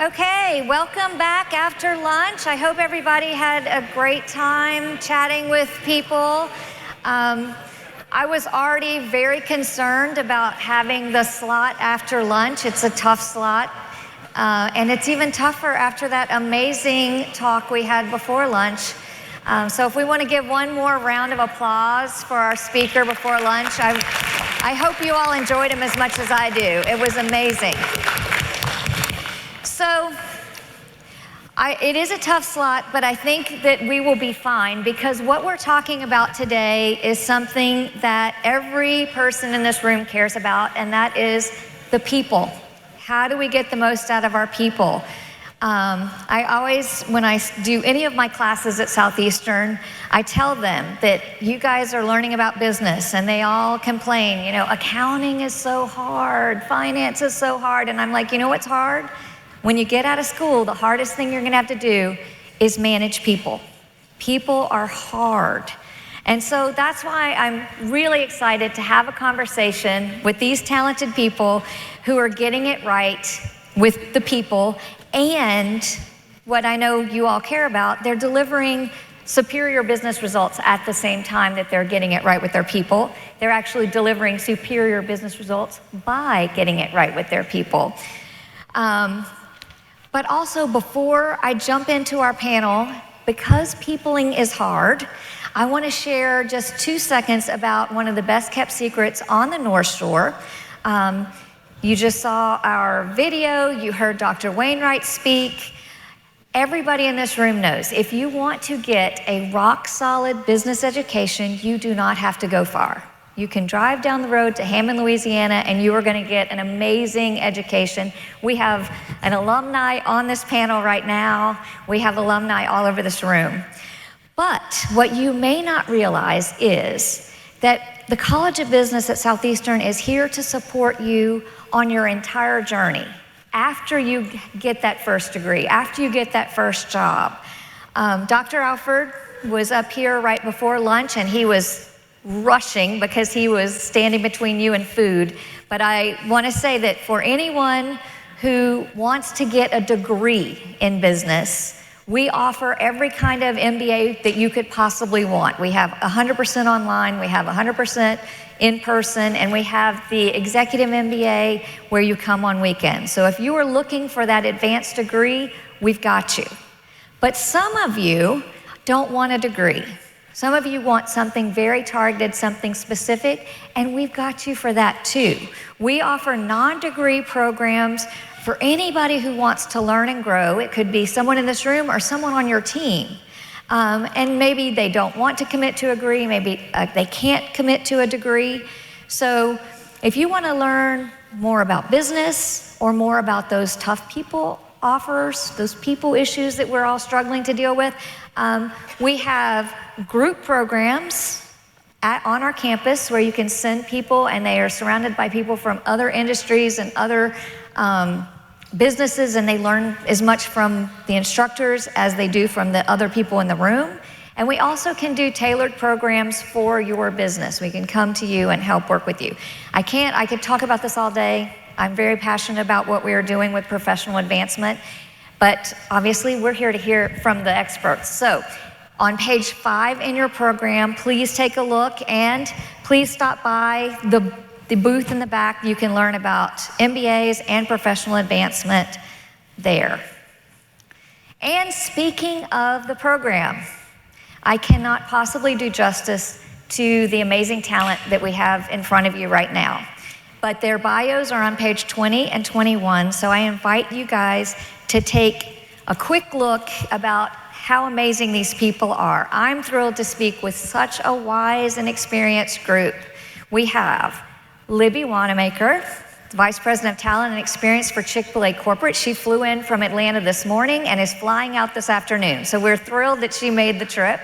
Okay, welcome back after lunch. I hope everybody had a great time chatting with people. I was already very concerned about having the slot after lunch. It's a tough slot, and it's even tougher after that amazing talk we had before lunch. So if we want to give one more round of applause for our speaker before lunch, I hope you all enjoyed him as much as I do. It was amazing. So it is a tough slot, but I think that we will be fine because what we're talking about today is something that every person in this room cares about, and that is the people. How do we get the most out of our people? I always, when I do any of my classes at Southeastern, I tell them that you guys are learning about business, and they all complain, you know, accounting is so hard, finance is so hard, and I'm like, you know what's hard? When you get out of school, the hardest thing you're gonna have to do is manage people. People are hard. And so that's why I'm really excited to have a conversation with these talented people who are getting it right with the people, and what I know you all care about, they're delivering superior business results at the same time that they're getting it right with their people. They're actually delivering superior business results by getting it right with their people. But also, before I jump into our panel, because peopling is hard, I want to share just 2 seconds about one of the best kept secrets on the North Shore. You just saw our video, you heard Dr. Wainwright speak. Everybody in this room knows if you want to get a rock solid business education, you do not have to go far. You can drive down the road to Hammond, Louisiana, and you are going to get an amazing education. We have an alumni on this panel right now. We have alumni all over this room. But what you may not realize is that the College of Business at Southeastern is here to support you on your entire journey. After you get that first degree, after you get that first job. Dr. Alford was up here right before lunch, and he was rushing because he was standing between you and food. But I want to say that for anyone who wants to get a degree in business, we offer every kind of MBA that you could possibly want. We have 100% online, we have 100% in person, and we have the executive MBA where you come on weekends. So if you are looking for that advanced degree, we've got you. But some of you don't want a degree. Some of you want something very targeted, something specific, and we've got you for that too. We offer non-degree programs for anybody who wants to learn and grow. It could be someone in this room or someone on your team. And maybe they don't want to commit to a degree, maybe they can't commit to a degree. So if you want to learn more about business or more about those tough people offers, those people issues that we're all struggling to deal with, we have group programs on our campus where you can send people, and they are surrounded by people from other industries and other businesses, and they learn as much from the instructors as they do from the other people in the room. And we also can do tailored programs for your business. We can come to you and help work with you. I could talk about this all day. I'm very passionate about what we are doing with professional advancement, but obviously we're here to hear from the experts. So on page 5 in your program, please take a look, and please stop by the booth in the back. You can learn about MBAs and professional advancement there. And speaking of the program, I cannot possibly do justice to the amazing talent that we have in front of you right now. But their bios are on page 20 and 21, so I invite you guys to take a quick look about how amazing these people are. I'm thrilled to speak with such a wise and experienced group. We have Libby Wanamaker, Vice President of Talent and Experience for Chick-fil-A Corporate. She flew in from Atlanta this morning and is flying out this afternoon. So we're thrilled that she made the trip.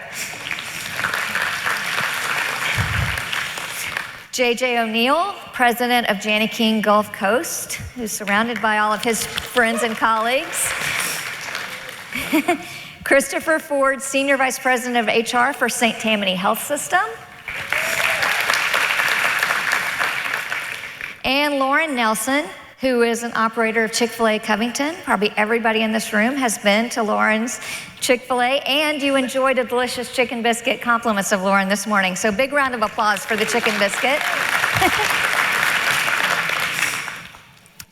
JJ O'Neill, President of Jani-King Gulf Coast, who's surrounded by all of his friends and colleagues. Christopher Ford, Senior Vice President of HR for St. Tammany Health System. And Lauren Nelson, who is an operator of Chick-fil-A Covington. Probably everybody in this room has been to Lauren's Chick-fil-A, and you enjoyed a delicious chicken biscuit. Compliments of Lauren this morning. So big round of applause for the chicken biscuit.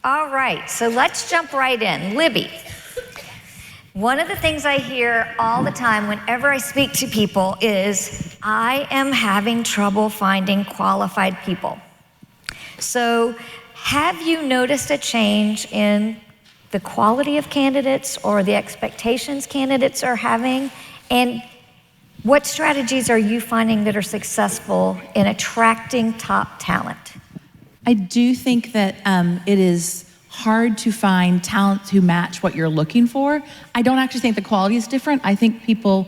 All right, so let's jump right in. Libby, one of the things I hear all the time whenever I speak to people is, I am having trouble finding qualified people. So have you noticed a change in the quality of candidates or the expectations candidates are having? And what strategies are you finding that are successful in attracting top talent? I do think that it is hard to find talent who match what you're looking for. I don't actually think the quality is different. I think people,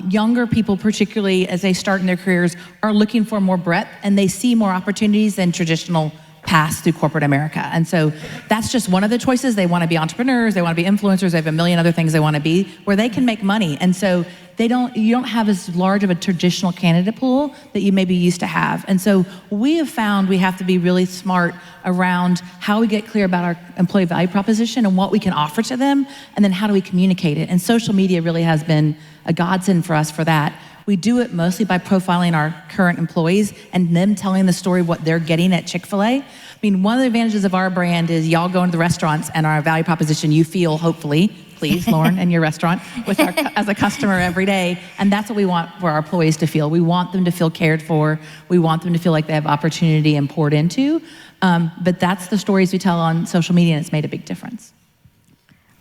younger people particularly as they start in their careers, are looking for more breadth and they see more opportunities than traditional paths through corporate America. And so that's just one of the choices. They want to be entrepreneurs, they want to be influencers, they have a million other things they want to be where they can make money. And so you don't have as large of a traditional candidate pool that you maybe used to have. And so we have found we have to be really smart around how we get clear about our employee value proposition and what we can offer to them, and then how do we communicate it. And social media really has been a godsend for us for that. We do it mostly by profiling our current employees and them telling the story of what they're getting at Chick-fil-A. I mean, one of the advantages of our brand is y'all go into the restaurants and our value proposition, you feel, hopefully, please, Lauren, in your restaurant, with as a customer every day. And that's what we want for our employees to feel. We want them to feel cared for. We want them to feel like they have opportunity and poured into. But that's the stories we tell on social media, and it's made a big difference.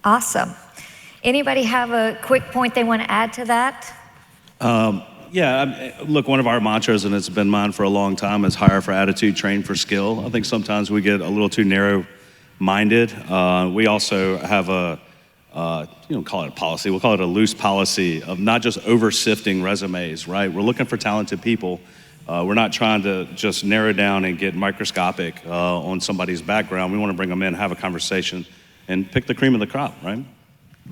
Awesome. Anybody have a quick point they want to add to that? Yeah, look, one of our mantras, and it's been mine for a long time, is hire for attitude, train for skill. I think sometimes we get a little too narrow-minded. We also have call it a policy. We'll call it a loose policy of not just over-sifting resumes, right? We're looking for talented people. We're not trying to just narrow down and get microscopic on somebody's background. We want to bring them in, have a conversation, and pick the cream of the crop, right?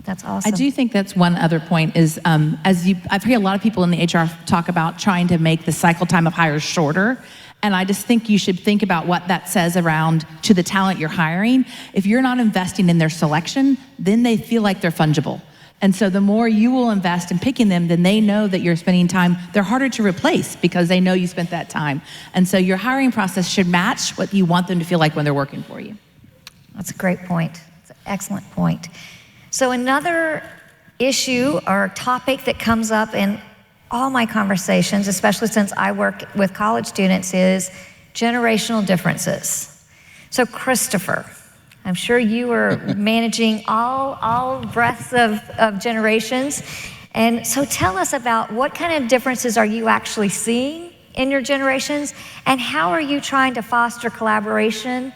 That's awesome. I do think that's one other point is, I've heard a lot of people in the HR talk about trying to make the cycle time of hires shorter. And I just think you should think about what that says around to the talent you're hiring. If you're not investing in their selection, then they feel like they're fungible. And so the more you will invest in picking them, then they know that you're spending time. They're harder to replace because they know you spent that time. And so your hiring process should match what you want them to feel like when they're working for you. That's a great point. It's an excellent point. So another issue or topic that comes up in all my conversations, especially since I work with college students, is generational differences. So Christopher, I'm sure you are managing all breadths of generations. And so tell us about what kind of differences are you actually seeing in your generations, and how are you trying to foster collaboration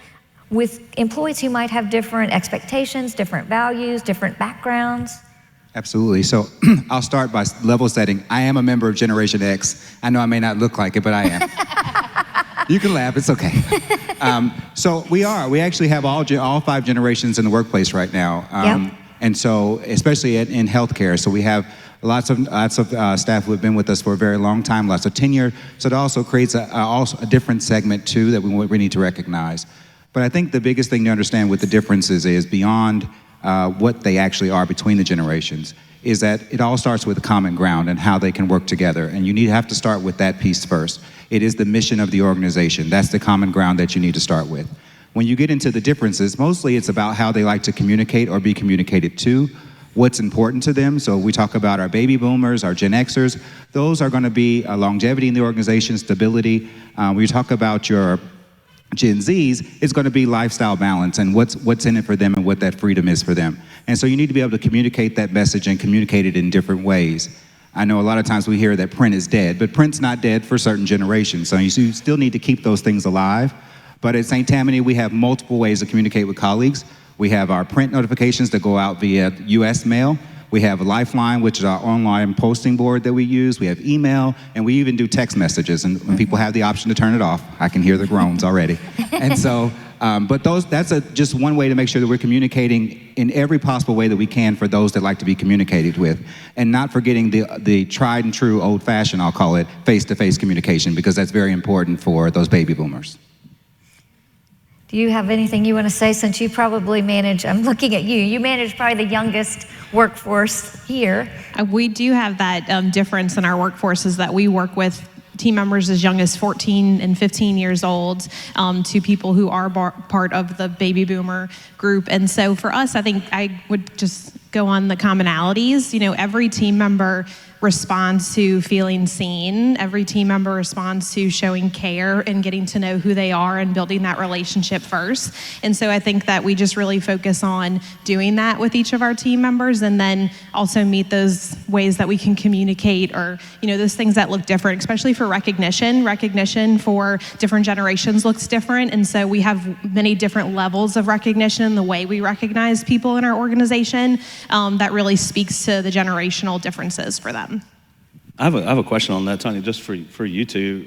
with employees who might have different expectations, different values, different backgrounds? Absolutely. So I'll start by level setting. I am a member of Generation X. I know I may not look like it, but I am. You can laugh, it's okay. So we actually have all 5 generations in the workplace right now. Yep. And so, especially in healthcare, so we have lots of staff who have been with us for a very long time, lots of tenure. So it also creates a different segment too that we need to recognize. But I think the biggest thing to understand with the differences is beyond what they actually are between the generations, is that it all starts with a common ground and how they can work together. And you have to start with that piece first. It is the mission of the organization. That's the common ground that you need to start with. When you get into the differences, mostly it's about how they like to communicate or be communicated to, what's important to them. So we talk about our baby boomers, our Gen Xers. Those are going to be longevity in the organization, stability. We talk about your Gen Zs, it's going to be lifestyle balance and what's in it for them and what that freedom is for them. And so you need to be able to communicate that message and communicate it in different ways. I know a lot of times we hear that print is dead, but print's not dead for certain generations. So you still need to keep those things alive. But at St. Tammany, we have multiple ways to communicate with colleagues. We have our print notifications that go out via US mail. We have a Lifeline, which is our online posting board that we use. We have email, and we even do text messages. And when people have the option to turn it off, I can hear the groans already. And so, but that's just one way to make sure that we're communicating in every possible way that we can for those that like to be communicated with, and not forgetting the tried and true, old-fashioned, I'll call it, face-to-face communication, because that's very important for those baby boomers. Do you have anything you want to say, since you probably manage, I'm looking at you, you manage probably the youngest workforce here. We do have that difference in our workforce, is that we work with team members as young as 14 and 15 years old to people who are part of the baby boomer group. And so for us, I think I would just go on the commonalities. You know, every team member responds to feeling seen. Every team member responds to showing care and getting to know who they are and building that relationship first. And so I think that we just really focus on doing that with each of our team members, and then also meet those ways that we can communicate, or, you know, those things that look different, especially for recognition. Recognition for different generations looks different. And so we have many different levels of recognition, the way we recognize people in our organization, that really speaks to the generational differences for them. I have a question on that, Tonya, just for you two.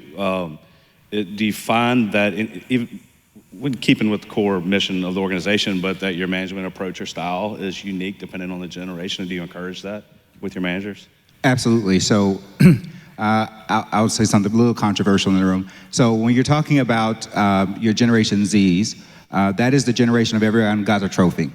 Do you find that, even when keeping with the core mission of the organization, but that your management approach or style is unique depending on the generation? Do you encourage that with your managers? Absolutely. So I would say something a little controversial in the room. So when you're talking about your Generation Zs, that is the generation of everyone got a trophy.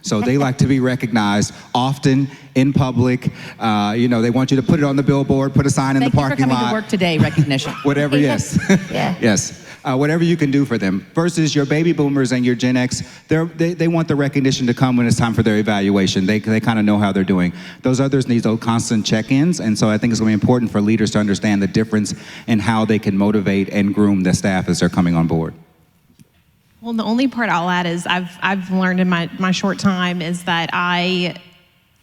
So they like to be recognized often in public. You know, they want you to put it on the billboard, put a sign in the parking lot. Thank you for coming to work today, recognition. Whatever, yes. Yeah. Yes. Whatever you can do for them. Versus your baby boomers and your Gen X, they want the recognition to come when it's time for their evaluation. They kind of know how they're doing. Those others need those constant check-ins, and so I think it's going to be important for leaders to understand the difference in how they can motivate and groom the staff as they're coming on board. Well, the only part I'll add is I've learned in my short time is that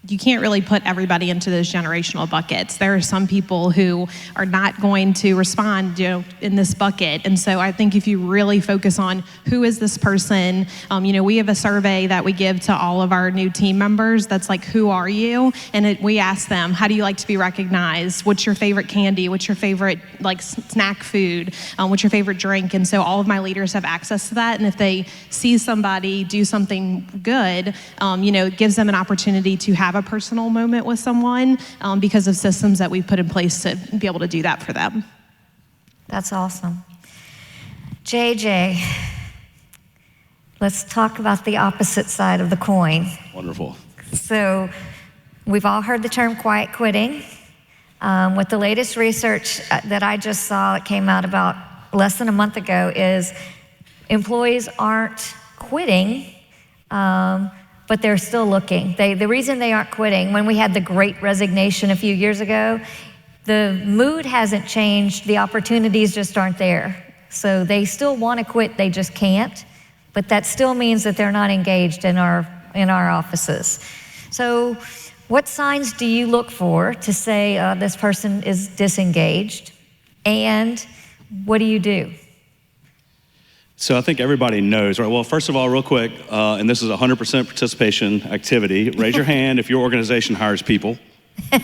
you can't really put everybody into those generational buckets. There are some people who are not going to respond, you know, in this bucket. And so I think if you really focus on who is this person, you know, we have a survey that we give to all of our new team members that's like, who are you? And we ask them, how do you like to be recognized? What's your favorite candy? What's your favorite like snack food? What's your favorite drink? And so all of my leaders have access to that. And if they see somebody do something good, you know, it gives them an opportunity to have a personal moment with someone because of systems that we've put in place to be able to do that for them. That's awesome. JJ, let's talk about the opposite side of the coin. Wonderful. So we've all heard the term quiet quitting. With the latest research that I just saw, it came out about less than a month ago, is employees aren't quitting, but they're still looking. The reason they aren't quitting, when we had the Great Resignation a few years ago, the mood hasn't changed, the opportunities just aren't there. So they still want to quit, they just can't, but that still means that they're not engaged in our offices. So what signs do you look for to say this person is disengaged, and what do you do? So I think everybody knows, right? Well, first of all, real quick, and this is a 100% participation activity. Raise your hand if your organization hires people. Come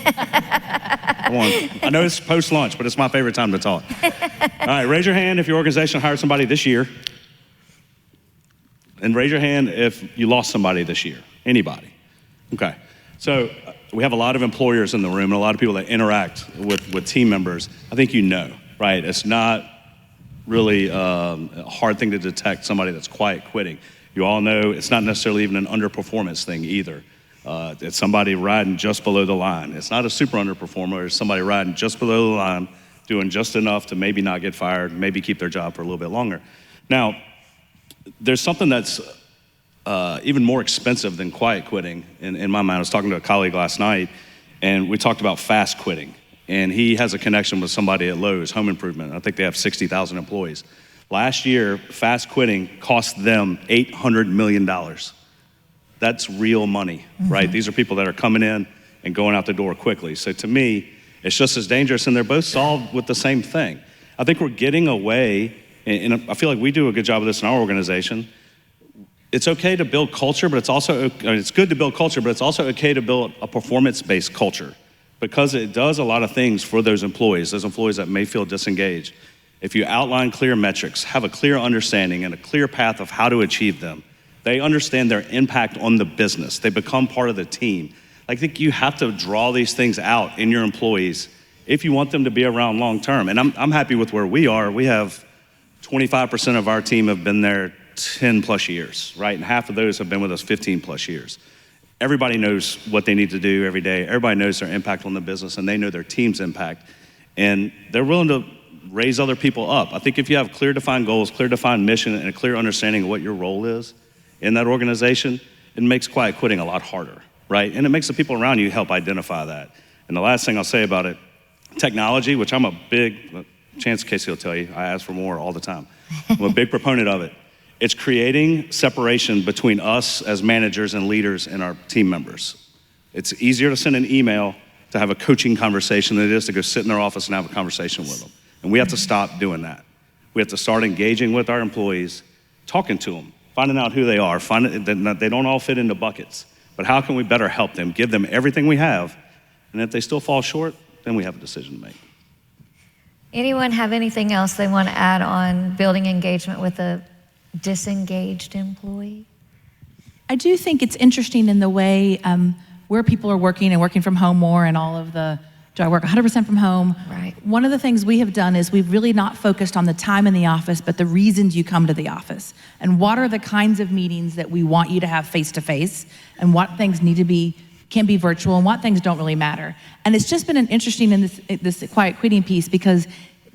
on. I know it's post-lunch, but it's my favorite time to talk. All right, raise your hand if your organization hired somebody this year. And raise your hand if you lost somebody this year. Anybody. Okay. So we have a lot of employers in the room and a lot of people that interact with team members. I think you know, right? It's not really a hard thing to detect somebody that's quiet quitting. You all know it's not necessarily even an underperformance thing either. It's somebody riding just below the line. It's not a super underperformer. It's somebody riding just below the line, doing just enough to maybe not get fired, maybe keep their job for a little bit longer. Now, there's something that's even more expensive than quiet quitting in my mind. I was talking to a colleague last night, and we talked about fast quitting. And he has a connection with somebody at Lowe's Home Improvement. I think they have 60,000 employees. Last year, fast quitting cost them $800 million. That's real money, right? These are people that are coming in and going out the door quickly. So to me, it's just as dangerous, and they're both solved with the same thing. I think we're getting away, and I feel like we do a good job of this in our organization. It's okay to build culture, but it's good to build culture, but it's also okay to build a performance-based culture, because it does a lot of things for those employees that may feel disengaged. If you outline clear metrics, have a clear understanding and a clear path of how to achieve them, they understand their impact on the business. They become part of the team. I think you have to draw these things out in your employees if you want them to be around long term. And I'm happy with where we are. We have 25% of our team have been there 10 plus years, right? And half of those have been with us 15 plus years. Everybody knows what they need to do every day. Everybody knows their impact on the business, and they know their team's impact. And they're willing to raise other people up. I think if you have clear defined goals, clear defined mission, and a clear understanding of what your role is in that organization, it makes quiet quitting a lot harder, right? And it makes the people around you help identify that. And the last thing I'll say about it, technology, which I'm a big, Chance Casey will tell you, I ask for more all the time. I'm a big proponent of it. It's creating separation between us as managers and leaders and our team members. It's easier to send an email to have a coaching conversation than it is to go sit in their office and have a conversation with them. And we have to stop doing that. We have to start engaging with our employees, talking to them, finding out who they are, finding that they don't all fit into buckets. But how can we better help them, give them everything we have, and if they still fall short, then we have a decision to make. Anyone have anything else they want to add on building engagement with a disengaged employee? I do think it's interesting in the way where people are working and working from home more and all of the, do I work 100% from home? Right. One of the things we have done is we've really not focused on the time in the office, but the reasons you come to the office. And what are the kinds of meetings that we want you to have face-to-face, and what things can be virtual, and what things don't really matter. And it's just been an interesting in this quiet quitting piece, because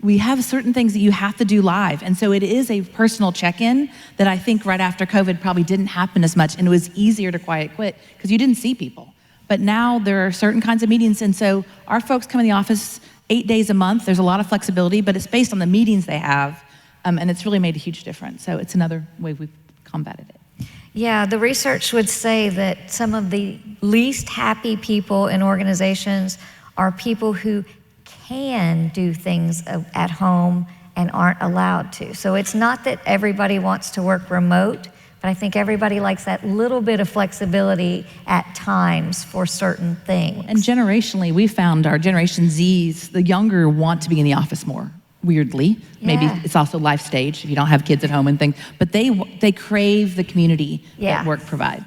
we have certain things that you have to do live. And so it is a personal check-in that I think right after COVID probably didn't happen as much, and it was easier to quiet quit because you didn't see people. But now there are certain kinds of meetings, and so our folks come in the office 8 days a month. There's a lot of flexibility, but it's based on the meetings they have, and it's really made a huge difference. So it's another way we've combated it. Yeah, the research would say that some of the least happy people in organizations are people who can do things at home and aren't allowed to. So it's not that everybody wants to work remote, but I think everybody likes that little bit of flexibility at times for certain things. And generationally, we found our Generation Zs, the younger, want to be in the office more, weirdly. Maybe it's also life stage if you don't have kids at home and things, but they crave the community that work provides.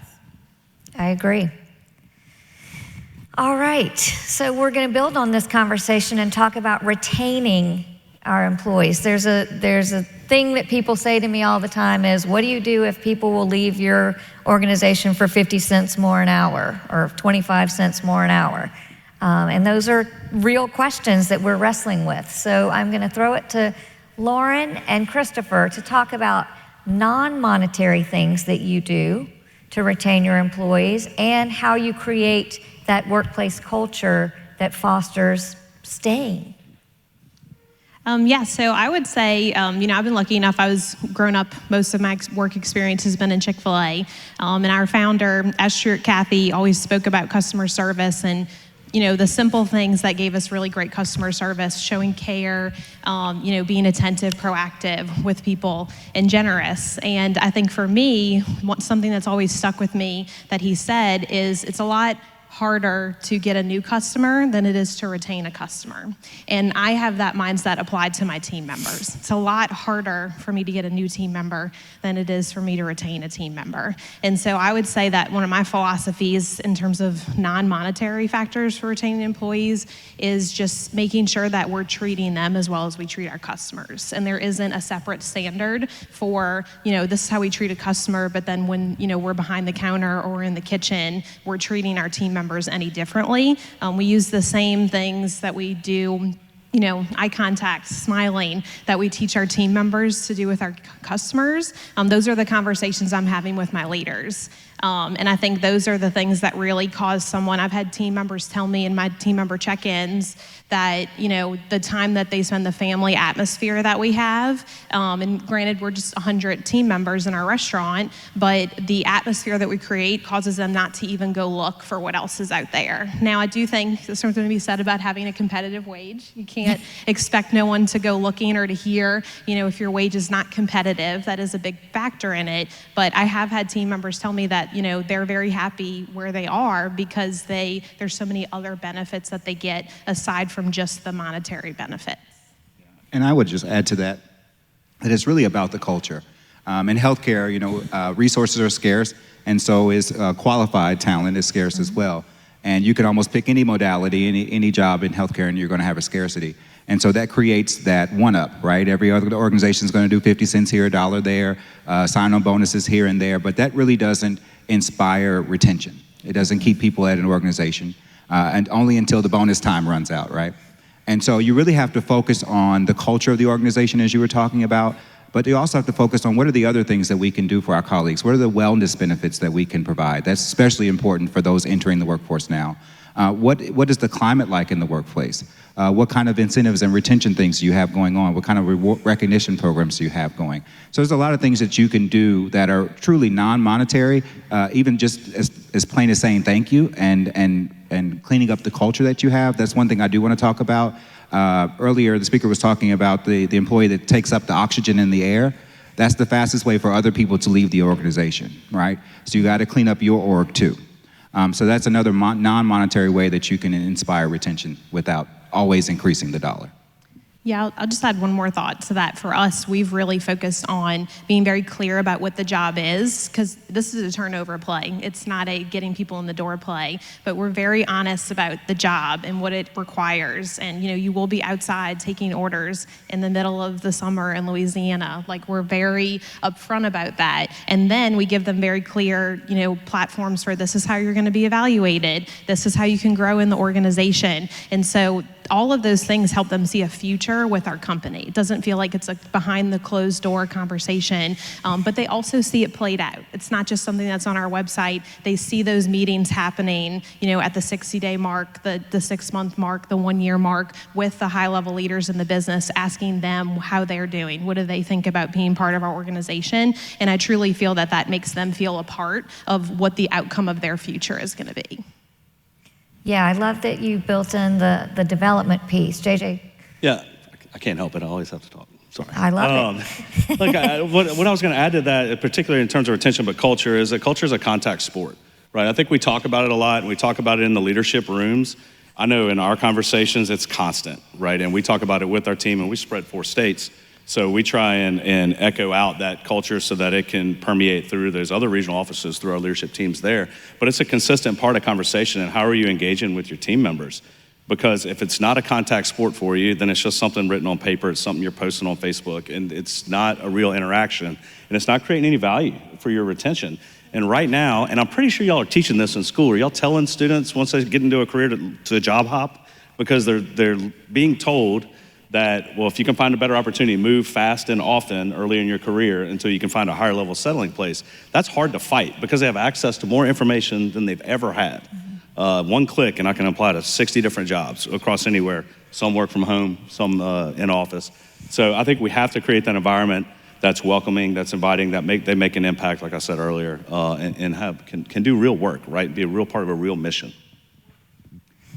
I agree. All right, so we're going to build on this conversation and talk about retaining our employees. There's a thing that people say to me all the time is, what do you do if people will leave your organization for 50 cents more an hour or 25 cents more an hour? And those are real questions that we're wrestling with. So I'm going to throw it to Lauren and Christopher to talk about non-monetary things that you do to retain your employees and how you create that workplace culture that fosters staying. So I would say, I've been lucky enough. I was grown up, most of my work experience has been in Chick-fil-A. And our founder, Kathy, always spoke about customer service and, the simple things that gave us really great customer service, showing care, being attentive, proactive with people, and generous. And I think for me, something that's always stuck with me that he said is it's a lot harder to get a new customer than it is to retain a customer. And I have that mindset applied to my team members. It's a lot harder for me to get a new team member than it is for me to retain a team member. And so I would say that one of my philosophies in terms of non-monetary factors for retaining employees is just making sure that we're treating them as well as we treat our customers. And there isn't a separate standard for, this is how we treat a customer, but then when, we're behind the counter or in the kitchen, we're treating our team members any differently. We use the same things that we do, eye contact, smiling, that we teach our team members to do with our customers. Those are the conversations I'm having with my leaders. And I think those are the things that really cause someone. I've had team members tell me in my team member check-ins that, the time that they spend, the family atmosphere that we have, and granted, we're just 100 team members in our restaurant, but the atmosphere that we create causes them not to even go look for what else is out there. Now, I do think there's something to be said about having a competitive wage. You can't expect no one to go looking or to hear, if your wage is not competitive. That is a big factor in it. But I have had team members tell me that, they're very happy where they are because there's so many other benefits that they get aside from just the monetary benefits. And I would just add to that it's really about the culture. In healthcare, resources are scarce, and so is qualified talent is scarce as well. And you can almost pick any modality, any job in healthcare, and you're going to have a scarcity. And so that creates that one-up, right? Every other organization is going to do 50 cents here, $1 there, sign-on bonuses here and there, but that really doesn't inspire retention. It doesn't keep people at an organization, and only until the bonus time runs out, right? And so you really have to focus on the culture of the organization, as you were talking about, but you also have to focus on what are the other things that we can do for our colleagues? What are the wellness benefits that we can provide? That's especially important for those entering the workforce now. What is the climate like in the workplace? What kind of incentives and retention things do you have going on? What kind of recognition programs do you have going? So there's a lot of things that you can do that are truly non-monetary, even just as plain as saying thank you and cleaning up the culture that you have. That's one thing I do want to talk about. Earlier, the speaker was talking about the employee that takes up the oxygen in the air. That's the fastest way for other people to leave the organization, right? So you got to clean up your org too. So that's another non-monetary way that you can inspire retention without always increasing the dollar. Yeah, I'll just add one more thought to that. For us, we've really focused on being very clear about what the job is, because this is a turnover play. It's not a getting people in the door play, but we're very honest about the job and what it requires. And you will be outside taking orders in the middle of the summer in Louisiana. Like, we're very upfront about that. And then we give them very clear, platforms for this is how you're going to be evaluated. This is how you can grow in the organization. And so all of those things help them see a future with our company. It doesn't feel like it's a behind the closed door conversation, but they also see it played out. It's not just something that's on our website. They see those meetings happening, at the 60-day mark, the 6-month mark, the 1-year mark, with the high-level leaders in the business, asking them how they're doing. What do they think about being part of our organization? And I truly feel that makes them feel a part of what the outcome of their future is going to be. Yeah, I love that you built in the development piece. JJ? Yeah, I can't help it. I always have to talk. Sorry. I love it. Look, what I was going to add to that, particularly in terms of retention, but culture is that culture is a contact sport, right? I think we talk about it a lot, and we talk about it in the leadership rooms. I know in our conversations, it's constant, right? And we talk about it with our team, and we spread 4 states. So we try and echo out that culture so that it can permeate through those other regional offices, through our leadership teams there. But it's a consistent part of conversation, and how are you engaging with your team members? Because if it's not a contact sport for you, then it's just something written on paper, it's something you're posting on Facebook, and it's not a real interaction, and it's not creating any value for your retention. And right now, and I'm pretty sure y'all are teaching this in school, are y'all telling students once they get into a career to job hop? Because they're being told that, well, if you can find a better opportunity, move fast and often early in your career until you can find a higher level settling place. That's hard to fight because they have access to more information than they've ever had. One click and I can apply to 60 different jobs across anywhere. Some work from home, some in office. So I think we have to create that environment that's welcoming, that's inviting, they make an impact, like I said earlier, and can do real work, right? Be a real part of a real mission.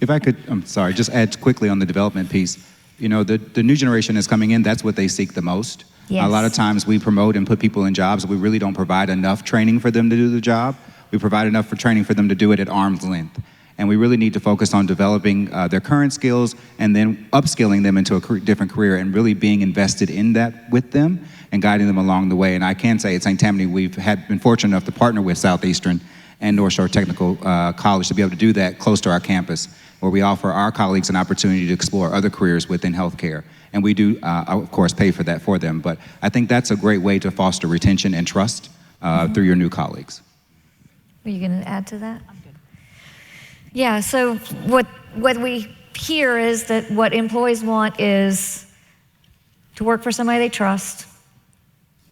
If I could, I'm sorry, just add quickly on the development piece. The new generation is coming in, that's what they seek the most. Yes. A lot of times we promote and put people in jobs, we really don't provide enough training for them to do the job. We provide enough for training for them to do it at arm's length. And we really need to focus on developing their current skills and then upskilling them into a different career and really being invested in that with them and guiding them along the way. And I can say at St. Tammany, we've been fortunate enough to partner with Southeastern and North Shore Technical College to be able to do that close to our campus, where we offer our colleagues an opportunity to explore other careers within healthcare. And we do, of course, pay for that for them. But I think that's a great way to foster retention and trust through your new colleagues. Are you going to add to that? I'm good. Yeah, so what we hear is that what employees want is to work for somebody they trust.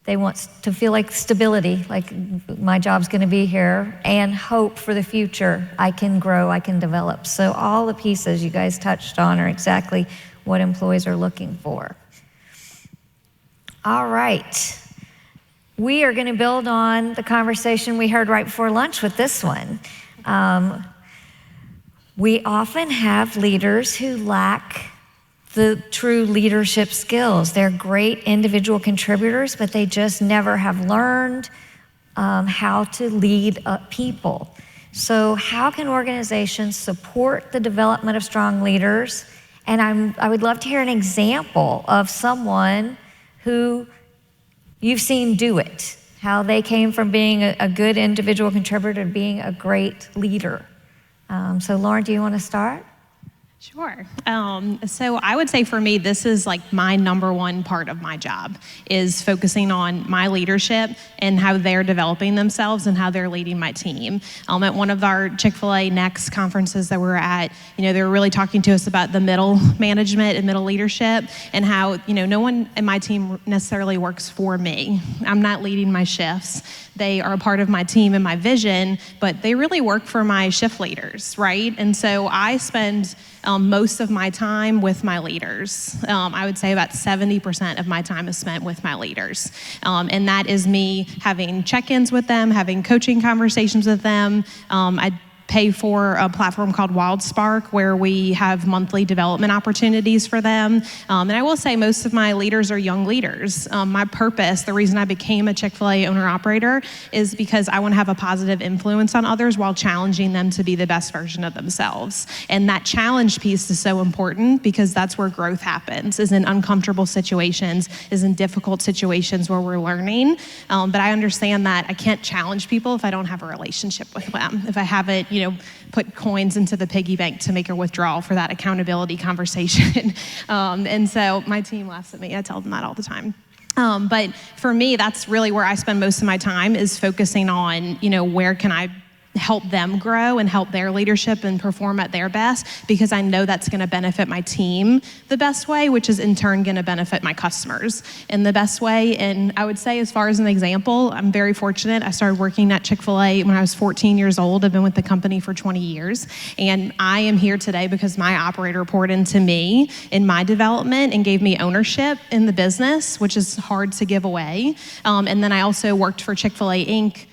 They want to feel like stability, like my job's going to be here, and hope for the future. I can grow, I can develop. So all the pieces you guys touched on are exactly what employees are looking for. All right. We are going to build on the conversation we heard right before lunch with this one. We often have leaders who lack the true leadership skills. They're great individual contributors, but they just never have learned how to lead people. So how can organizations support the development of strong leaders? And I would love to hear an example of someone who you've seen do it, how they came from being a good individual contributor to being a great leader. So Lauren, do you want to start? Sure. So I would say for me, this is like my number one part of my job is focusing on my leadership and how they're developing themselves and how they're leading my team. At one of our Chick-fil-A Next conferences that we were at, they were really talking to us about the middle management and middle leadership and how, no one in my team necessarily works for me. I'm not leading my shifts. They are a part of my team and my vision, but they really work for my shift leaders, right? And so I spend most of my time with my leaders. I would say about 70% of my time is spent with my leaders. And that is me having check-ins with them, having coaching conversations with them. I pay for a platform called WildSpark where we have monthly development opportunities for them. And I will say most of my leaders are young leaders. My purpose, the reason I became a Chick-fil-A owner-operator is because I want to have a positive influence on others while challenging them to be the best version of themselves. And that challenge piece is so important because that's where growth happens, is in uncomfortable situations, is in difficult situations where we're learning. But I understand that I can't challenge people if I don't have a relationship with them, if I haven't, put coins into the piggy bank to make a withdrawal for that accountability conversation. And so my team laughs at me. I tell them that all the time. But for me, that's really where I spend most of my time is focusing on, where can I help them grow and help their leadership and perform at their best, because I know that's going to benefit my team the best way, which is in turn going to benefit my customers in the best way. And I would say, as far as an example, I'm very fortunate. I started working at Chick-fil-A when I was 14 years old. I've been with the company for 20 years. And I am here today because my operator poured into me in my development and gave me ownership in the business, which is hard to give away. And then I also worked for Chick-fil-A Inc.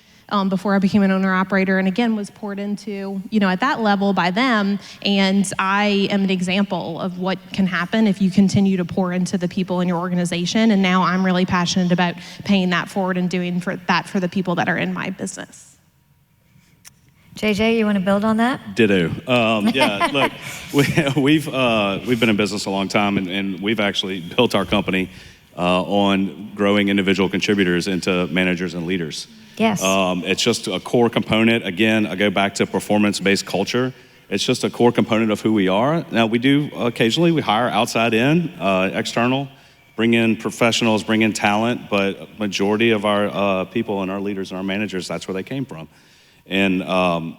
Before I became an owner-operator, and again, was poured into, at that level by them. And I am an example of what can happen if you continue to pour into the people in your organization. And now I'm really passionate about paying that forward and doing for the people that are in my business. JJ, you want to build on that? Ditto. Yeah, look, we've been in business a long time, and we've actually built our company on growing individual contributors into managers and leaders. Yes. It's just a core component. Again, I go back to performance-based culture. It's just a core component of who we are. Now, we do occasionally, we hire outside in, external, bring in professionals, bring in talent, but majority of our people and our leaders and our managers, that's where they came from. And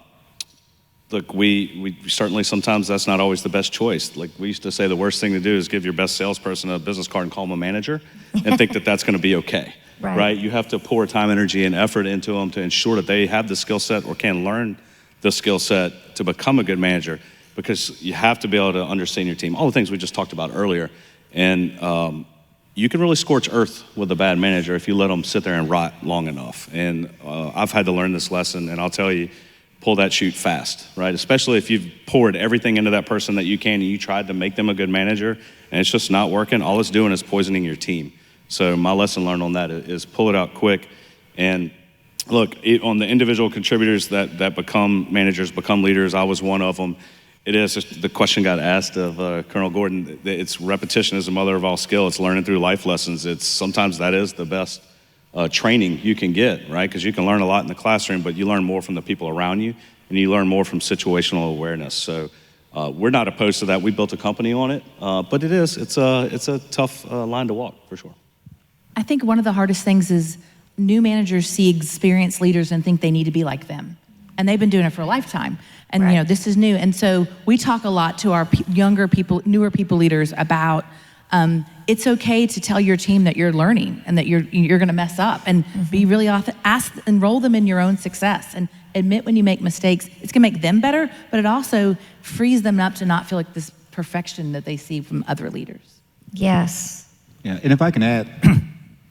look, we certainly, sometimes that's not always the best choice. Like we used to say, the worst thing to do is give your best salesperson a business card and call them a manager and think that that's going to be okay. Right? You have to pour time, energy, and effort into them to ensure that they have the skill set or can learn the skill set to become a good manager, because you have to be able to understand your team, all the things we just talked about earlier. And you can really scorch earth with a bad manager if you let them sit there and rot long enough. And I've had to learn this lesson, and I'll tell you, pull that chute fast, right? Especially if you've poured everything into that person that you can and you tried to make them a good manager and it's just not working, all it's doing is poisoning your team. So my lesson learned on that is pull it out quick. And look, on the individual contributors that become managers, become leaders, I was one of them. It is, the question got asked of Colonel Gordon, it's repetition is the mother of all skill. It's learning through life lessons. Sometimes that is the best training you can get, right? Because you can learn a lot in the classroom, but you learn more from the people around you, and you learn more from situational awareness. So we're not opposed to that. We built a company on it, but it's a tough line to walk, for sure. I think one of the hardest things is new managers see experienced leaders and think they need to be like them. And they've been doing it for a lifetime. And right. This is new. And so we talk a lot to our younger people, newer people leaders about it's okay to tell your team that you're learning and that you're going to mess up, and be really enroll them in your own success and admit when you make mistakes. It's going to make them better, but it also frees them up to not feel like this perfection that they see from other leaders. Yes. Yeah, and if I can add,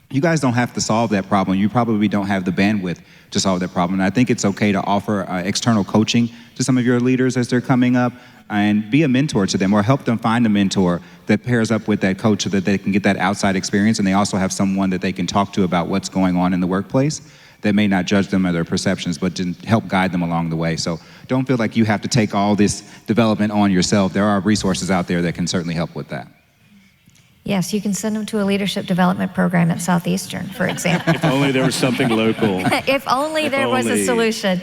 you guys don't have to solve that problem. You probably don't have the bandwidth to solve that problem. And I think it's okay to offer external coaching to some of your leaders as they're coming up, and be a mentor to them, or help them find a mentor that pairs up with that coach so that they can get that outside experience, and they also have someone that they can talk to about what's going on in the workplace that may not judge them or their perceptions, but to help guide them along the way. So don't feel like you have to take all this development on yourself. There are resources out there that can certainly help with that. Yes, you can send them to a leadership development program at Southeastern, for example. If only there was something local. If only there was a solution.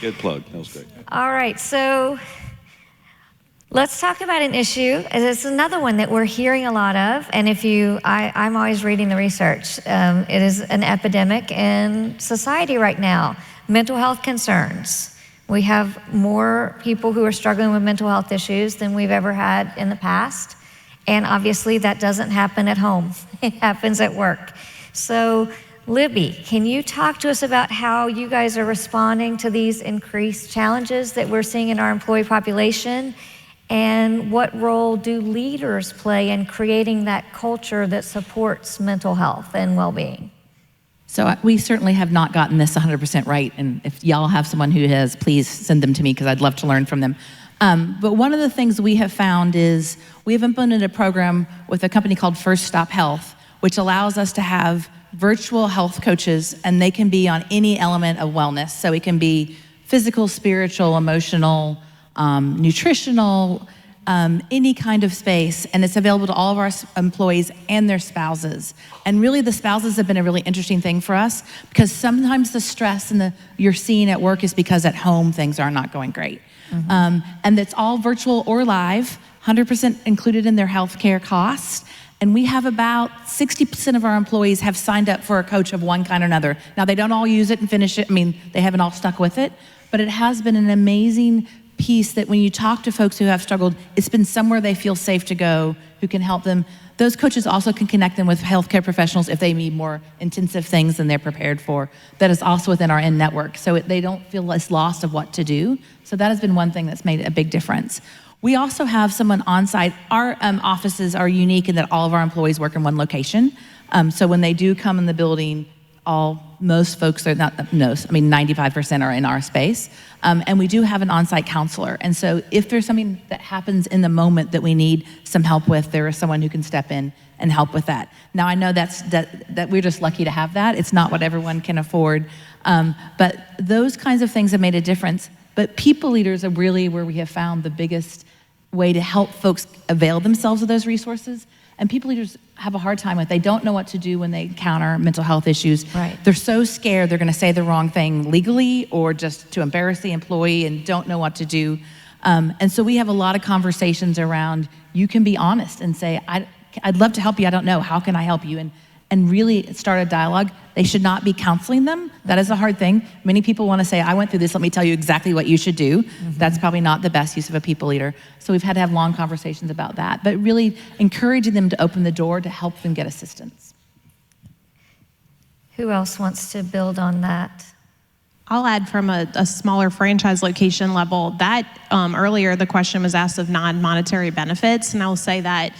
Good plug. That was great. All right, so Let's talk about an issue. It's another one that we're hearing a lot of, and I'm always reading the research. It is an epidemic in society right now. Mental health concerns. We have more people who are struggling with mental health issues than we've ever had in the past, and obviously that doesn't happen at home. It happens at work. So, Libby, can you talk to us about how you guys are responding to these increased challenges that we're seeing in our employee population? And what role do leaders play in creating that culture that supports mental health and well-being? So we certainly have not gotten this 100% right. And if y'all have someone who has, please send them to me because I'd love to learn from them. But one of the things we have found is we have implemented a program with a company called First Stop Health, which allows us to have virtual health coaches, and they can be on any element of wellness. So it can be physical, spiritual, emotional, nutritional, any kind of space, and it's available to all of our employees and their spouses. And really the spouses have been a really interesting thing for us because sometimes the stress you're seeing at work is because at home things are not going great. Mm-hmm. And it's all virtual or live, 100% included in their healthcare costs. And we have about 60% of our employees have signed up for a coach of one kind or another. Now they don't all use it and finish it. I mean, they haven't all stuck with it, but it has been an amazing piece that when you talk to folks who have struggled, it's been somewhere they feel safe to go, who can help them. Those coaches also can connect them with healthcare professionals if they need more intensive things than they're prepared for. That is also within our network, so they don't feel less lost of what to do. So that has been one thing that's made a big difference. We also have someone on site. Our offices are unique in that all of our employees work in one location. So when they do come in the building, most folks are not, no, I mean 95% are in our space. And we do have an on-site counselor. And so if there's something that happens in the moment that we need some help with, there is someone who can step in and help with that. Now I know that we're just lucky to have that. It's not what everyone can afford. But those kinds of things have made a difference. But people leaders are really where we have found the biggest way to help folks avail themselves of those resources. And people leaders have a hard time with, they don't know what to do when they encounter mental health issues. Right. They're so scared they're gonna say the wrong thing legally or just to embarrass the employee and don't know what to do. And so we have a lot of conversations around, you can be honest and say, I'd love to help you, I don't know, how can I help you? And really start a dialogue. They should not be counseling them. That is a hard thing. Many people wanna say, I went through this, let me tell you exactly what you should do. Mm-hmm. That's probably not the best use of a people leader. So we've had to have long conversations about that, but really encouraging them to open the door to help them get assistance. Who else wants to build on that? I'll add from a smaller franchise location level that earlier the question was asked of non-monetary benefits, and I will say that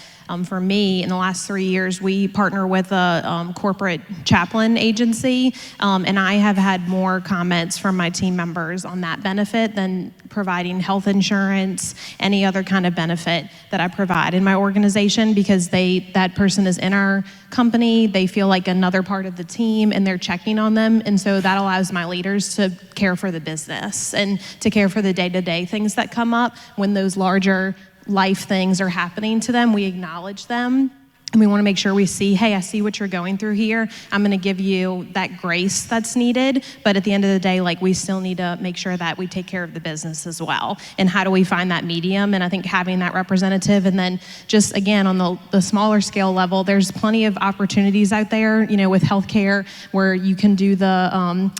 for me, in the last 3 years, we partner with a corporate chaplain agency, and I have had more comments from my team members on that benefit than providing health insurance, any other kind of benefit that I provide in my organization, because that person is in our company, they feel like another part of the team, and they're checking on them, and so that allows my leaders to care for the business and to care for the day-to-day things that come up. When those larger life things are happening to them, we acknowledge them, and we want to make sure we see, hey, I see what you're going through here. I'm going to give you that grace that's needed, but at the end of the day, we still need to make sure that we take care of the business as well. And how do we find that medium? And I think having that representative, and then just again on the smaller scale level, there's plenty of opportunities out there, with healthcare where you can do the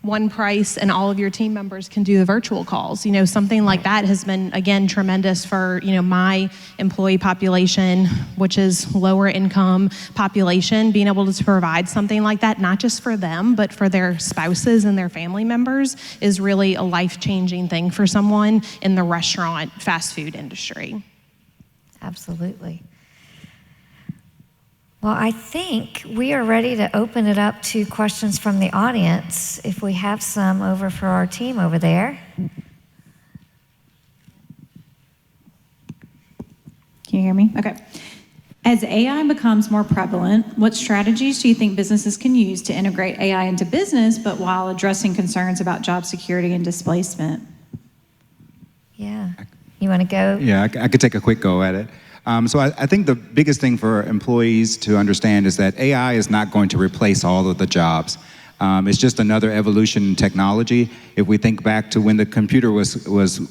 one price and all of your team members can do the virtual calls. Something like that has been, again, tremendous for, my employee population, which is lower income population. Being able to provide something like that, not just for them, but for their spouses and their family members, is really a life-changing thing for someone in the restaurant, fast food industry. Absolutely. Well, I think we are ready to open it up to questions from the audience, if we have some over for our team over there. Can you hear me? Okay. As AI becomes more prevalent, what strategies do you think businesses can use to integrate AI into business, but while addressing concerns about job security and displacement? Yeah. You want to go? Yeah, I could take a quick go at it. So I think the biggest thing for employees to understand is that AI is not going to replace all of the jobs. It's just another evolution in technology. If we think back to when the computer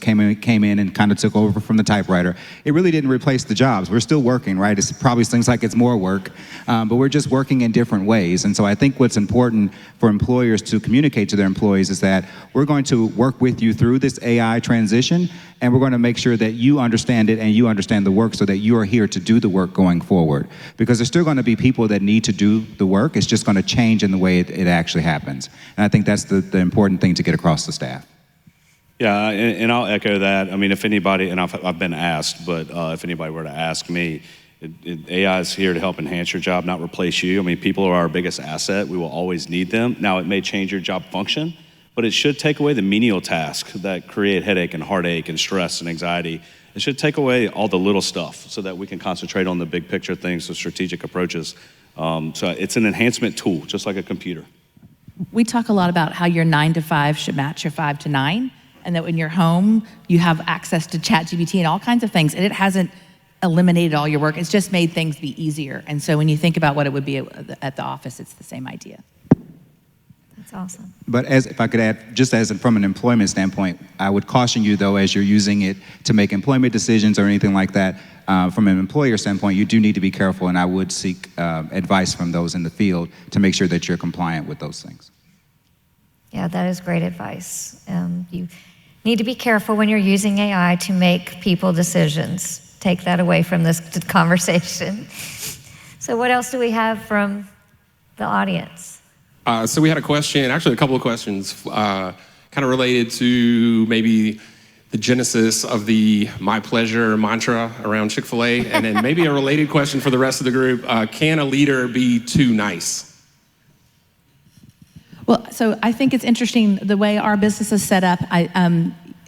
came in and kind of took over from the typewriter, it really didn't replace the jobs. We're still working, right? It probably seems like it's more work, but we're just working in different ways. And so I think what's important for employers to communicate to their employees is that we're going to work with you through this AI transition, and we're going to make sure that you understand it and you understand the work so that you are here to do the work going forward. Because there's still going to be people that need to do the work. It's just going to change in the way it actually happens. And I think that's the important thing to get across the staff. Yeah, and I'll echo that. I mean, if anybody, and I've been asked, but if anybody were to ask me, AI is here to help enhance your job, not replace you. I mean, people are our biggest asset. We will always need them. Now, it may change your job function, but it should take away the menial tasks that create headache and heartache and stress and anxiety. It should take away all the little stuff so that we can concentrate on the big picture things, the strategic approaches. So it's an enhancement tool, just like a computer. We talk a lot about how your 9 to 5 should match your 5 to 9, and that when you're home, you have access to ChatGPT and all kinds of things, and it hasn't eliminated all your work. It's just made things be easier. And so when you think about what it would be at the office, it's the same idea. That's awesome. But if I could add, just as from an employment standpoint, I would caution you, though, as you're using it to make employment decisions or anything like that, from an employer standpoint, you do need to be careful, and I would seek advice from those in the field to make sure that you're compliant with those things. Yeah, that is great advice. You need to be careful when you're using AI to make people decisions. Take that away from this conversation. So what else do we have from the audience? So we had a question, actually a couple of questions, kind of related to maybe the genesis of the my pleasure mantra around Chick-fil-A, and then maybe a related question for the rest of the group. Can a leader be too nice? Well, so I think it's interesting the way our business is set up.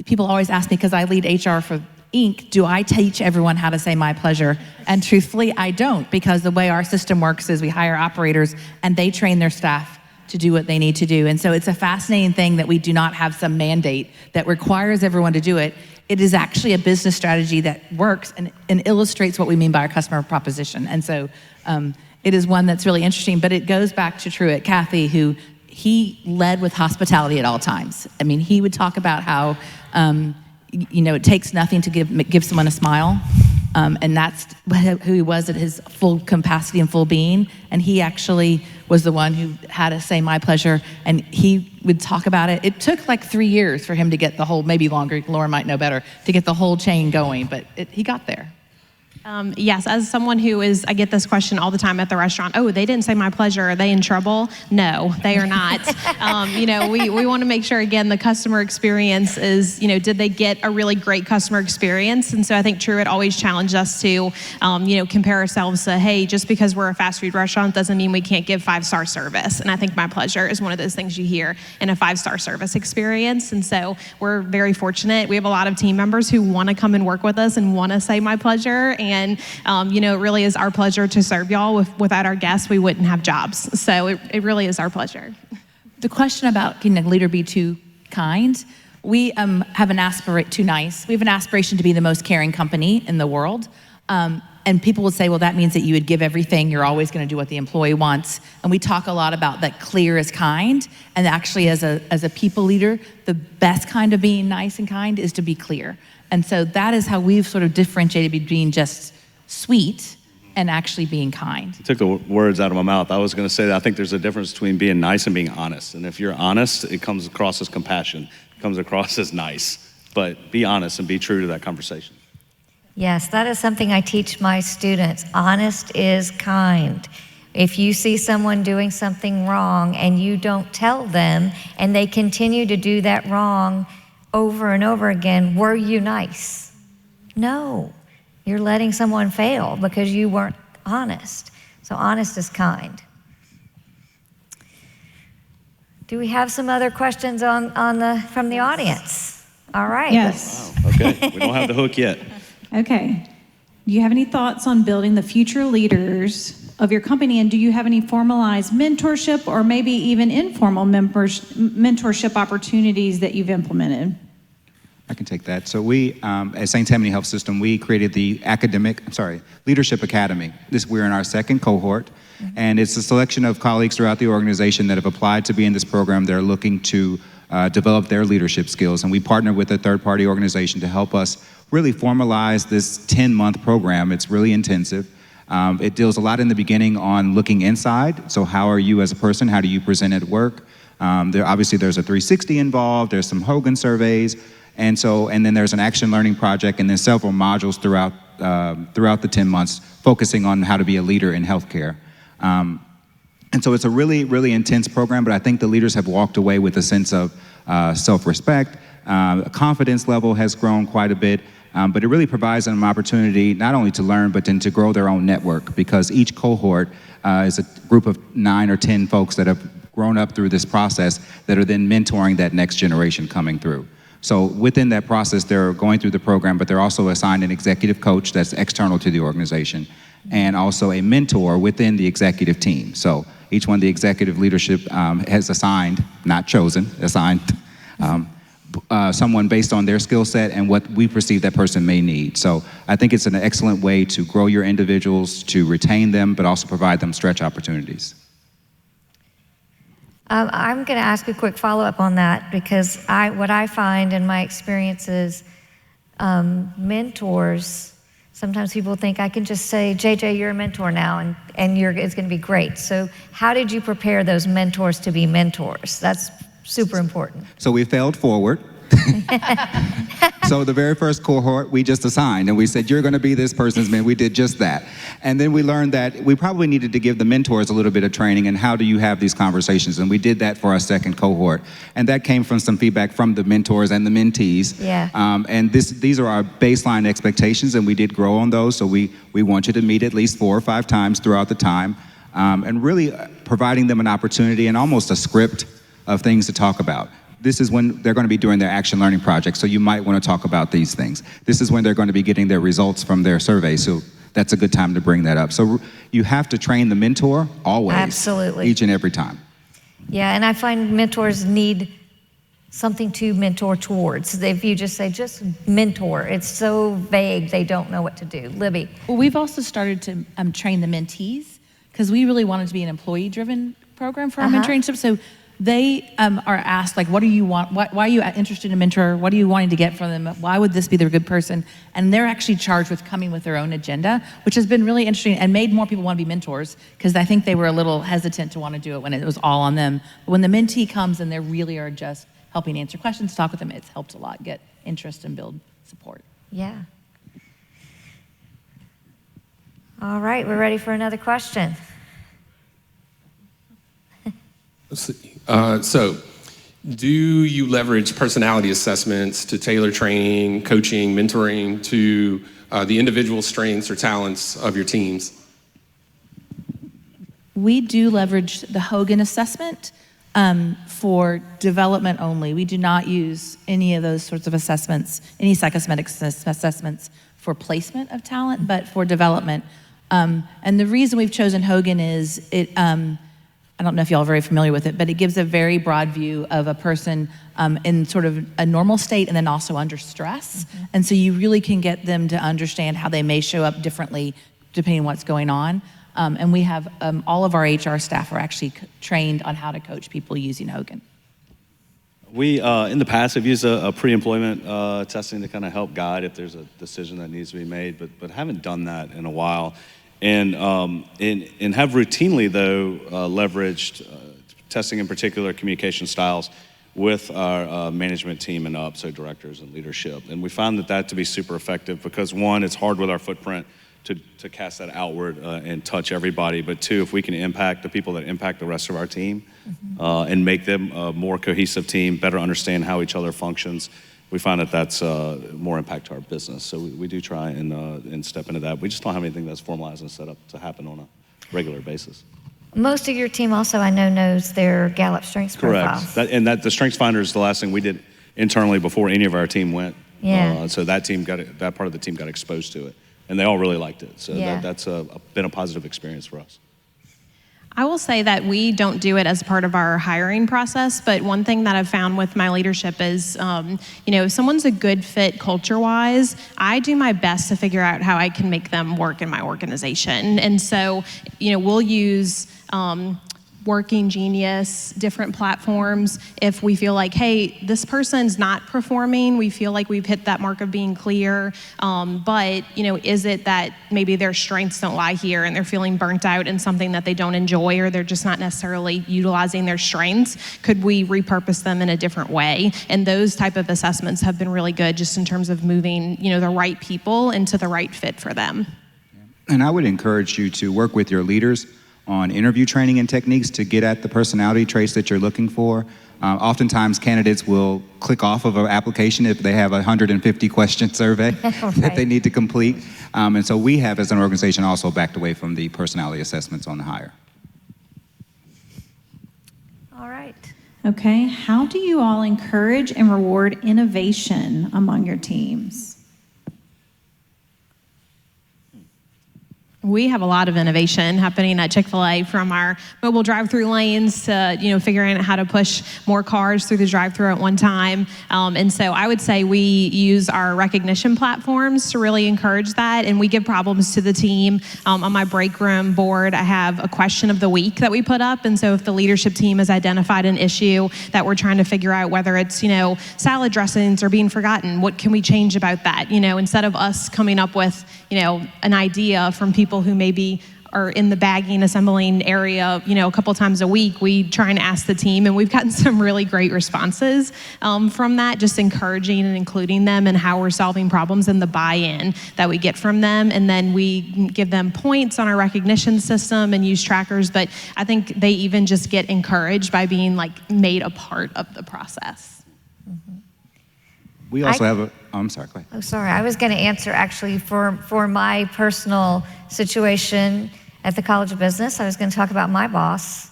People always ask me, because I lead HR for Inc., do I teach everyone how to say my pleasure? And truthfully, I don't, because the way our system works is we hire operators and they train their staff to do what they need to do. And so it's a fascinating thing that we do not have some mandate that requires everyone to do it. It is actually a business strategy that works and illustrates what we mean by our customer proposition. And so it is one that's really interesting, but it goes back to Truett Cathy, who he led with hospitality at all times. I mean, he would talk about how, it takes nothing to give someone a smile. And that's who he was at his full capacity and full being. And he actually was the one who had to say my pleasure, and he would talk about it. It took like 3 years for him to get the whole, maybe longer, Lauren might know better, to get the whole chain going, but he got there. Yes, as someone who I get this question all the time at the restaurant. Oh, they didn't say my pleasure. Are they in trouble? No, they are not. We want to make sure, again, the customer experience is, did they get a really great customer experience? And so I think Truett always challenged us to, compare ourselves to, hey, just because we're a fast food restaurant doesn't mean we can't give 5-star service. And I think my pleasure is one of those things you hear in a 5-star service experience. And so we're very fortunate. We have a lot of team members who want to come and work with us and want to say my pleasure. And, it really is our pleasure to serve y'all. Without our guests, we wouldn't have jobs. So it really is our pleasure. The question about can a leader be too kind? We have an aspiration, too nice. We have an aspiration to be the most caring company in the world. And people would say, well, that means that you would give everything. You're always going to do what the employee wants. And we talk a lot about that clear is kind. And actually, as a people leader, the best kind of being nice and kind is to be clear. And so that is how we've sort of differentiated between just sweet and actually being kind. You took the words out of my mouth. I was going to say that I think there's a difference between being nice and being honest. And if you're honest, it comes across as compassion. It comes across as nice. But be honest and be true to that conversation. Yes, that is something I teach my students. Honest is kind. If you see someone doing something wrong and you don't tell them and they continue to do that wrong over and over again, were you nice? No, you're letting someone fail because you weren't honest. So honest is kind. Do we have some other questions from the audience? All right. Yes. Wow. Okay, we don't have the hook yet. Okay. Do you have any thoughts on building the future leaders of your company? And do you have any formalized mentorship or maybe even informal mentorship opportunities that you've implemented? I can take that. So we, at St. Tammany Health System, we created the Leadership Academy. We're in our second cohort, and it's a selection of colleagues throughout the organization that have applied to be in this program. They're looking to develop their leadership skills, and we partner with a third-party organization to help us really formalize this 10-month program. It's really intensive. It deals a lot in the beginning on looking inside. So how are you as a person? How do you present at work? Obviously, there's a 360 involved. There's some Hogan surveys. And then there's an action learning project, and then several modules throughout the 10 months focusing on how to be a leader in healthcare. And so it's a really, really intense program, but I think the leaders have walked away with a sense of self-respect. Confidence level has grown quite a bit, but it really provides them an opportunity not only to learn, but then to grow their own network, because each cohort is a group of 9 or 10 folks that have grown up through this process that are then mentoring that next generation coming through. So within that process, they're going through the program, but they're also assigned an executive coach that's external to the organization, and also a mentor within the executive team. So each one, the executive leadership has assigned, not chosen, assigned someone based on their skill set and what we perceive that person may need. So I think it's an excellent way to grow your individuals, to retain them, but also provide them stretch opportunities. I'm going to ask a quick follow-up on that, because what I find in my experience is mentors, sometimes people think I can just say, JJ, you're a mentor now, and it's going to be great. So how did you prepare those mentors to be mentors? That's super important. So we failed forward. So the very first cohort, we just assigned, and we said, you're going to be this person's man. We did just that. And then we learned that we probably needed to give the mentors a little bit of training, and how do you have these conversations? And we did that for our second cohort. And that came from some feedback from the mentors and the mentees. Yeah. And these are our baseline expectations, and we did grow on those. So we want you to meet at least 4 or 5 times throughout the time, and really providing them an opportunity and almost a script of things to talk about. This is when they're going to be doing their action learning project, so you might want to talk about these things. This is when they're going to be getting their results from their survey, so that's a good time to bring that up. So you have to train the mentor always. Absolutely. Each and every time. Yeah, and I find mentors need something to mentor towards. If you just say, just mentor, it's so vague, they don't know what to do. Libby. Well, we've also started to train the mentees, because we really wanted to be an employee-driven program for our mentoring stuff. So they are asked, like, what do you want? Why are you interested in a mentor? What are you wanting to get from them? Why would this be the good person? And they're actually charged with coming with their own agenda, which has been really interesting and made more people want to be mentors, because I think they were a little hesitant to want to do it when it was all on them. But when the mentee comes and they really are just helping answer questions, talk with them, it's helped a lot get interest and build support. Yeah. All right, we're ready for another question. So, do you leverage personality assessments to tailor training, coaching, mentoring to the individual strengths or talents of your teams? We do leverage the Hogan assessment for development only. We do not use any of those sorts of assessments, any psychosomatic assessments for placement of talent, but for development. And the reason we've chosen Hogan is it, I don't know if y'all are very familiar with it, but it gives a very broad view of a person in sort of a normal state and then also under stress. Mm-hmm. And so you really can get them to understand how they may show up differently depending on what's going on. And we have all of our HR staff are actually trained on how to coach people using Hogan. We, in the past, have used a pre-employment testing to kind of help guide if there's a decision that needs to be made, but haven't done that in a while. And have routinely, though, leveraged testing, in particular communication styles, with our management team and up, so directors and leadership. And we found that to be super effective because, one, it's hard with our footprint to cast that outward and touch everybody. But two, if we can impact the people that impact the rest of our team and make them a more cohesive team, better understand how each other functions, we find that's more impact to our business. So we do try and step into that. We just don't have anything that's formalized and set up to happen on a regular basis. Most of your team also, I know, knows their Gallup Strengths profiles. Correct. The Strengths Finder is the last thing we did internally before any of our team went. Yeah. So that part of the team got exposed to it, and they all really liked it. So that's been a positive experience for us. I will say that we don't do it as part of our hiring process, but one thing that I've found with my leadership is, if someone's a good fit culture-wise, I do my best to figure out how I can make them work in my organization. And so, we'll use Working Genius, different platforms. If we feel like, hey, this person's not performing, we feel like we've hit that mark of being clear, but is it that maybe their strengths don't lie here and they're feeling burnt out in something that they don't enjoy, or they're just not necessarily utilizing their strengths? Could we repurpose them in a different way? And those type of assessments have been really good just in terms of moving, the right people into the right fit for them. And I would encourage you to work with your leaders on interview training and techniques to get at the personality traits that you're looking for. Oftentimes, candidates will click off of an application if they have a 150-question survey that they need to complete. And so we have, as an organization, also backed away from the personality assessments on the hire. All right. Okay, how do you all encourage and reward innovation among your teams? We have a lot of innovation happening at Chick-fil-A, from our mobile drive-through lanes to, figuring out how to push more cars through the drive-through at one time. And so I would say we use our recognition platforms to really encourage that, and we give problems to the team. On my break room board, I have a question of the week that we put up, and so if the leadership team has identified an issue that we're trying to figure out, whether it's, salad dressings are being forgotten, what can we change about that? Instead of us coming up with, an idea from people who maybe are in the bagging, assembling area, a couple times a week, we try and ask the team, and we've gotten some really great responses from that, just encouraging and including them in how we're solving problems and the buy-in that we get from them. And then we give them points on our recognition system and use trackers, but I think they even just get encouraged by being made a part of the process. We also have a, I'm sorry, go ahead. Oh, sorry. I was going to answer actually for my personal situation at the College of Business. I was going to talk about my boss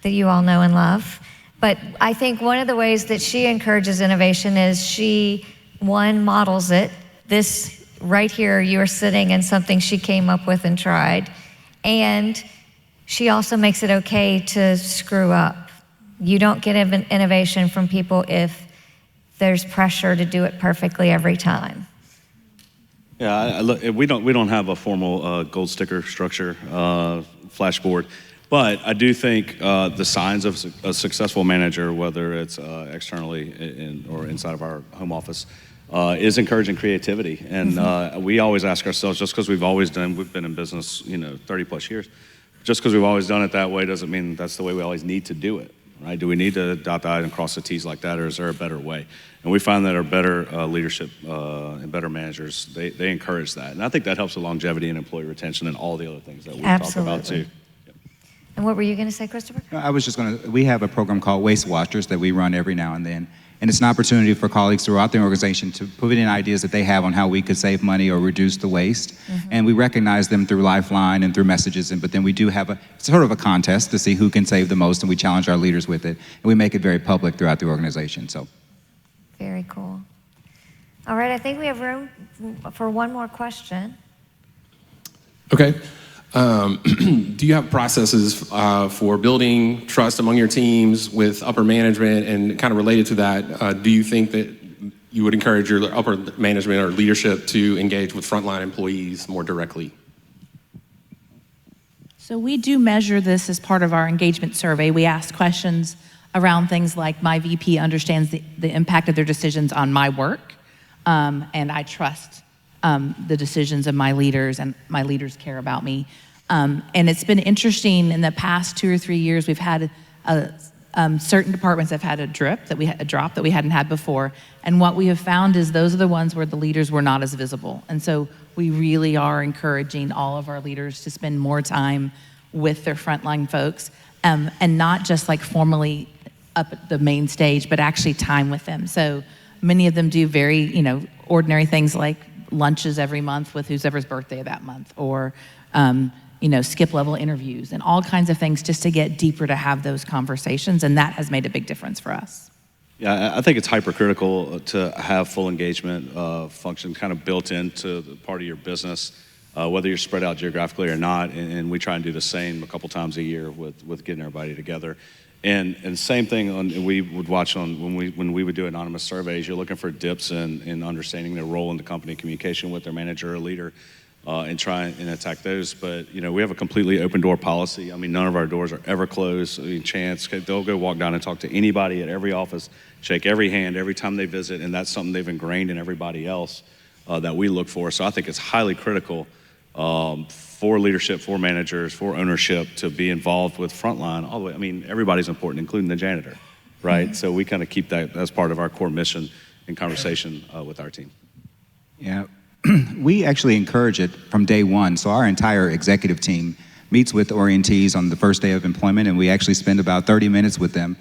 that you all know and love. But I think one of the ways that she encourages innovation is she, one, models it. This right here, you are sitting in something she came up with and tried. And she also makes it okay to screw up. You don't get innovation from people if there's pressure to do it perfectly every time. Yeah, we don't have a formal gold sticker structure flashboard, but I do think the signs of a successful manager, whether it's externally or inside of our home office, is encouraging creativity. And we always ask ourselves, just because we've been in business 30 plus years, just because we've always done it that way doesn't mean that's the way we always need to do it. Right? Do we need to dot the I and cross the T's like that, or is there a better way? And we find that our better leadership and better managers, they encourage that. And I think that helps with longevity and employee retention and all the other things that we talk about too. Yep. And what were you going to say, Christopher? I was just we have a program called Waste Watchers that we run every now and then. And it's an opportunity for colleagues throughout the organization to put in ideas that they have on how we could save money or reduce the waste. And we recognize them through Lifeline and through messages. But then we do have a sort of a contest to see who can save the most, and we challenge our leaders with it. And we make it very public throughout the organization. So, very cool. All right, I think we have room for one more question. Okay. Do you have processes for building trust among your teams with upper management? And kind of related to that, do you think that you would encourage your upper management or leadership to engage with frontline employees more directly? So we do measure this as part of our engagement survey. We ask questions around things like, my VP understands the impact of their decisions on my work, and I trust the decisions of my leaders, and my leaders care about me. And it's been interesting in the past 2 or 3 years, we've had certain departments have had a drop that we hadn't had before. And what we have found is those are the ones where the leaders were not as visible. And so we really are encouraging all of our leaders to spend more time with their frontline folks, and not just formally up at the main stage, but actually time with them. So many of them do very, ordinary things like lunches every month with whoever's birthday that month, or skip level interviews and all kinds of things just to get deeper, to have those conversations. And that has made a big difference for us. Yeah, I think it's hypercritical to have full engagement function kind of built into the part of your business. whether you're spread out geographically or not. And we try and do the same a couple times a year with getting everybody together. And same thing we would watch when we would do anonymous surveys. You're looking for dips in understanding their role in the company, communication with their manager or leader, and try and attack those. But we have a completely open door policy. I mean, none of our doors are ever closed. I mean, they'll go walk down and talk to anybody at every office, shake every hand every time they visit, and that's something they've ingrained in everybody else that we look for. So I think it's highly critical for leadership, for managers, for ownership to be involved with frontline all the way. I mean, everybody's important, including the janitor, right? Mm-hmm. So we kind of keep that as part of our core mission in conversation with our team. Yeah, we actually encourage it from day one. So our entire executive team meets with orientees on the first day of employment, and we actually spend about 30 minutes with them,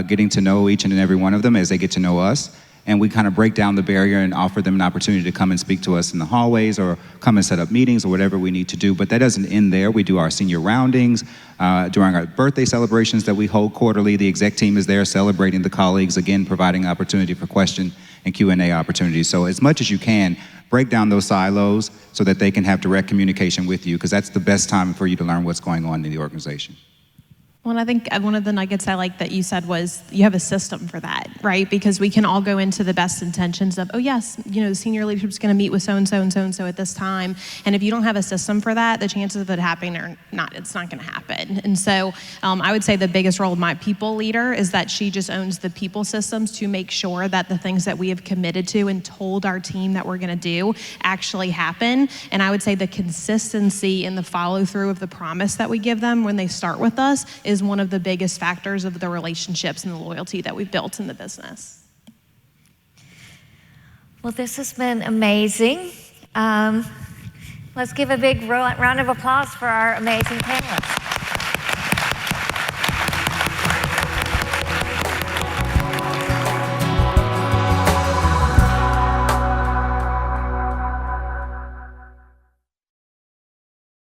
getting to know each and every one of them as they get to know us. And we kind of break down the barrier and offer them an opportunity to come and speak to us in the hallways or come and set up meetings or whatever we need to do. But that doesn't end there. We do our senior roundings. During our birthday celebrations that we hold quarterly, the exec team is there celebrating the colleagues, again, providing opportunity for question and Q&A opportunities. So as much as you can, break down those silos so that they can have direct communication with you, because that's the best time for you to learn what's going on in the organization. Well, I think one of the nuggets I like that you said was you have a system for that, right? Because we can all go into the best intentions of, oh yes, the senior leadership's going to meet with so-and-so and so-and-so at this time. And if you don't have a system for that, the chances of it happening are not, it's not going to happen. And so I would say the biggest role of my people leader is that she just owns the people systems to make sure that the things that we have committed to and told our team that we're going to do actually happen. And I would say the consistency and the follow through of the promise that we give them when they start with us is one of the biggest factors of the relationships and the loyalty that we've built in the business. Well, this has been amazing. Let's give a big round of applause for our amazing panelists.